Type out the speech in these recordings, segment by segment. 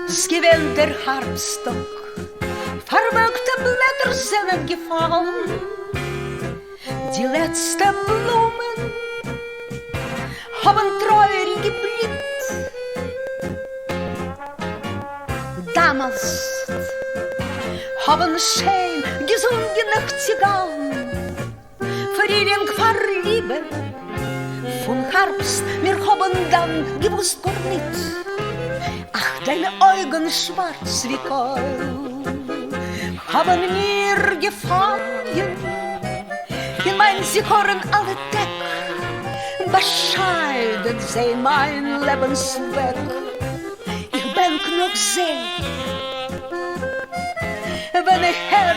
Skrev der Harpstock verwelkte Blätter sind gefallen, die letzten Blumen haben treurig geblüht. Damals haben schön gesungen Nachtigallen, Frühling war Liebe, von Herbst wir haben dann gewusst gar nicht. Ach, deine Augen schwarz wie Kohl haben mir gefallen. In mein sie hören alle Tag, bescheiden sehen mein Lebensweg. Ich bin noch sehr, wenn ich hör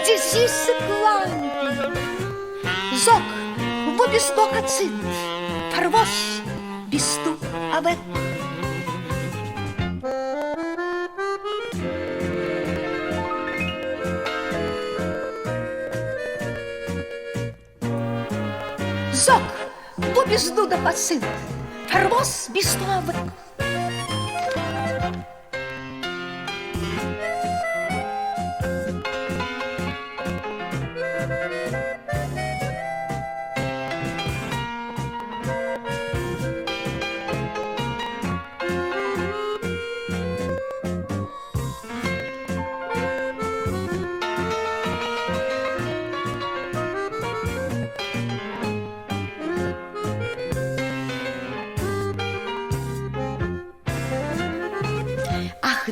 die süße Klang. Sag, wo bist du, Hyazinth? Für was bist du weg? Sag, wo bist du, der Hyazinth? Für was bist du weg?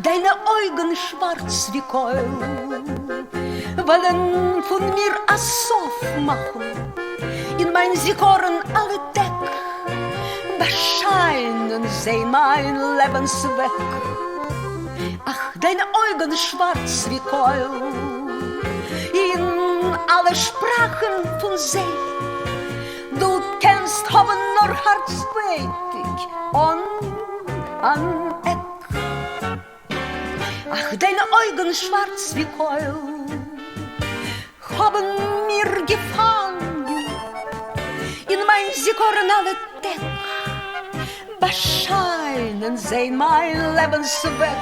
Deine Augen schwarz wie Kohl wollen von mir Assof machen. In mein sie hören alle Tag, bescheiden sehen mein Lebensweg. Ach, deine Augen schwarz wie Kohl, in alle Sprachen von See. Du kennst haben nur Herzbeitig an Eck. Ach, deine Augen schwarz wie Kohl haben mir gefallen. In mein sie hören alle Tag, bescheiden sehen mein Lebensweg.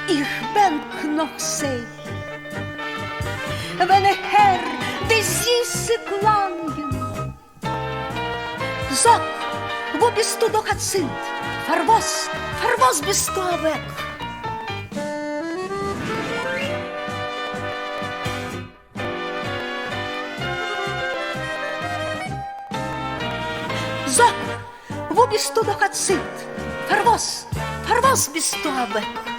Ich bin noch sehr, wenn ich hör die süße Klangen. Sag, wo bist du doch, Hyazinth? Für was bist du weg? Sag, wo bist du doch, Hyazinth? Für was bist du weg?